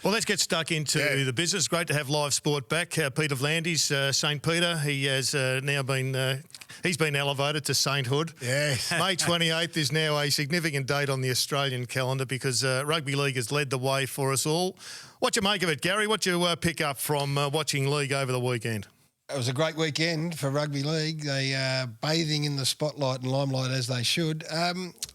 Well, let's get stuck into the business. Great to have live sport back. Peter V'landys, St. Peter, he has now been... he's been elevated to sainthood. Yes. May 28th is now a significant date on the Australian calendar because Rugby League has led the way for us all. What you make of it, Gary? What you pick up from watching League over the weekend? It was a great weekend for Rugby League. They are bathing in the spotlight and limelight as they should.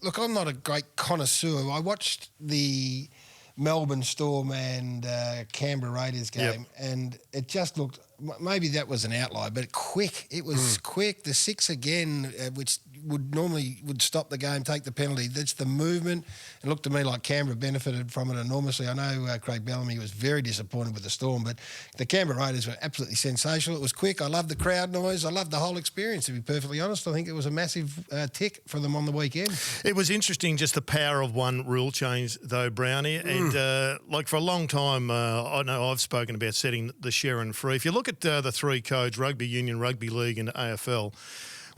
Look, I'm not a great connoisseur. I watched the Melbourne Storm and Canberra Raiders game, and it just looked, maybe that was an outlier, but quick. It was quick. The six again, which would stop the game, take the penalty. That's the movement. It looked to me like Canberra benefited from it enormously. I know Craig Bellamy was very disappointed with the Storm, but the Canberra Raiders were absolutely sensational. It was quick. I loved the crowd noise. I loved the whole experience, to be perfectly honest. I think it was a massive tick for them on the weekend. It was interesting, just the power of one rule change, though, Brownie. And like for a long time, I know I've spoken about setting the Sharon free. If you look at the three codes, Rugby Union, Rugby League and AFL,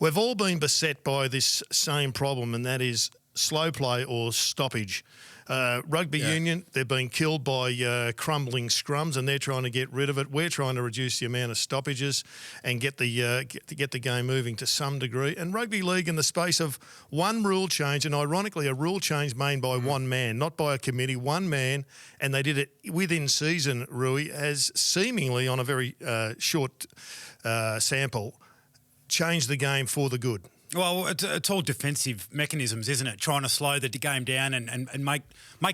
we've all been beset by this same problem, and that is slow play or stoppage. Rugby Union, they're being killed by crumbling scrums, and they're trying to get rid of it. We're trying to reduce the amount of stoppages and get the game moving to some degree. And Rugby League, in the space of one rule change, and ironically a rule change made by one man, not by a committee, one man, and they did it within season, Rui, has seemingly on a very short sample changed the game for the good. Well, it's all defensive mechanisms, isn't it? Trying to slow the game down and make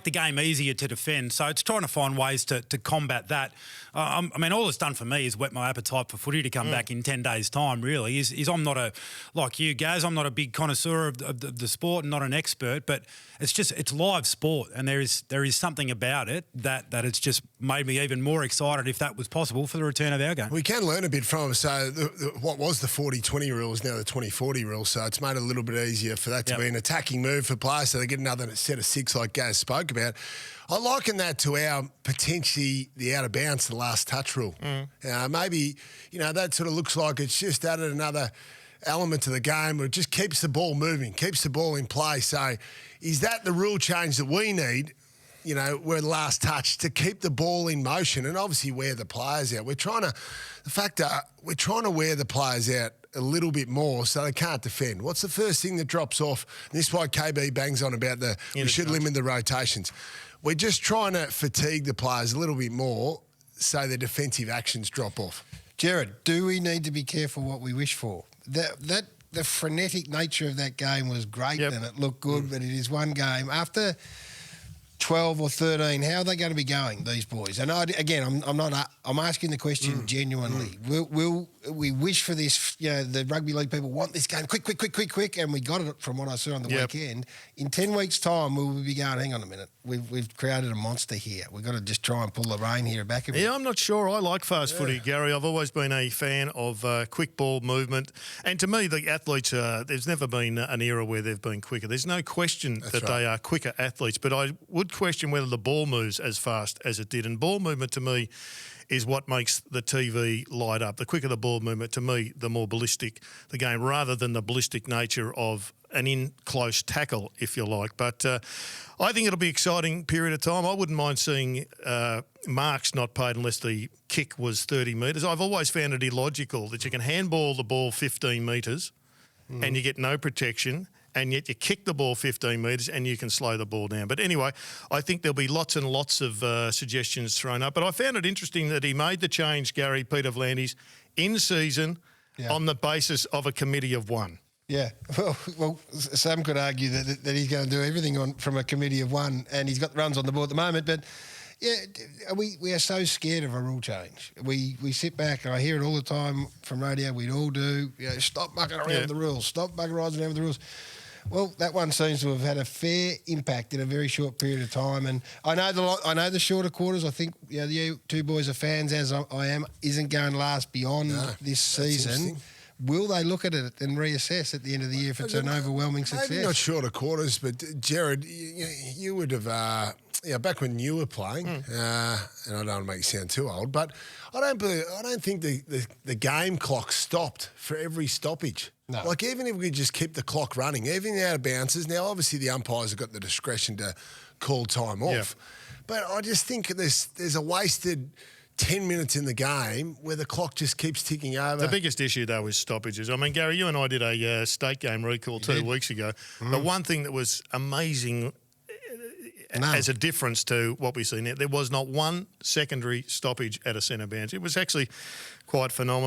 the game easier to defend. So it's trying to find ways to combat that. I mean, all it's done for me is whet my appetite for footy to come back in 10 days' time, really. Is I'm not like you, Gaz, I'm not a big connoisseur of the sport and not an expert, but it's live sport, and there is something about it that it's just made me even more excited, if that was possible, for the return of our game. We can learn a bit from them. So what was the 40-20 rule is now the 20-40 rule. So it's made it a little bit easier for that to be an attacking move for players, so they get another set of six like Gaz spoke about. I liken that to our potentially the out of bounds, the last touch rule. Maybe, that sort of looks like it's just added another element to the game where it just keeps the ball moving, keeps the ball in play. So is that the rule change that we need? We're the last touch to keep the ball in motion and obviously wear the players out. We're trying to wear the players out a little bit more so they can't defend. What's the first thing that drops off? And this is why KB bangs on about we should limit the rotations. We're just trying to fatigue the players a little bit more so their defensive actions drop off. Jared, do we need to be careful what we wish for? The frenetic nature of that game was great and it looked good, but it is one game. After 12 or 13, how are they going to be going, these boys? And I'm asking the question genuinely. Will we wish for this? The Rugby League people want this game quick, and we got it from what I saw on the weekend. In 10 weeks' time, will we be going, hang on a minute, we've created a monster here. We've got to just try and pull the rein here back a bit. Yeah, I'm not sure. I like fast footy, Gary. I've always been a fan of quick ball movement. And to me, the athletes, there's never been an era where they've been quicker. There's no question that they are quicker athletes, but I would question whether the ball moves as fast as it did. And ball movement, to me, is what makes the TV light up. The quicker the ball movement, to me, the more ballistic the game, rather than the ballistic nature of an in-close tackle, if you like. But I think it'll be an exciting period of time. I wouldn't mind seeing marks not paid unless the kick was 30 metres. I've always found it illogical that you can handball the ball 15 metres and you get no protection, and yet you kick the ball 15 metres and you can slow the ball down. But anyway, I think there'll be lots and lots of suggestions thrown up. But I found it interesting that he made the change, Gary, Peter V'landys, in season on the basis of a committee of one. Yeah, well, some could argue that he's going to do everything from a committee of one, and he's got the runs on the board at the moment. But yeah, we are so scared of a rule change. We sit back, and I hear it all the time from radio. We all do. Stop mucking around with the rules. Stop mucking around with the rules. Well, that one seems to have had a fair impact in a very short period of time, and I know the shorter quarters. I think the two boys are fans, as I am. Isn't going to last beyond this season. Will they look at it and reassess at the end of the year if it's an overwhelming success? Maybe not shorter quarters, but Jared, you would have, back when you were playing, and I don't want to make you sound too old, but I don't think the game clock stopped for every stoppage. No. Like, even if we just keep the clock running, even out of bounces, now obviously the umpires have got the discretion to call time off. But I just think there's a wasted 10 minutes in the game where the clock just keeps ticking over. The biggest issue, though, is stoppages. I mean, Gary, you and I did a state game recall 2 weeks ago. The one thing that was amazing as a difference to what we see now, there was not one secondary stoppage at a centre bounce. It was actually quite phenomenal.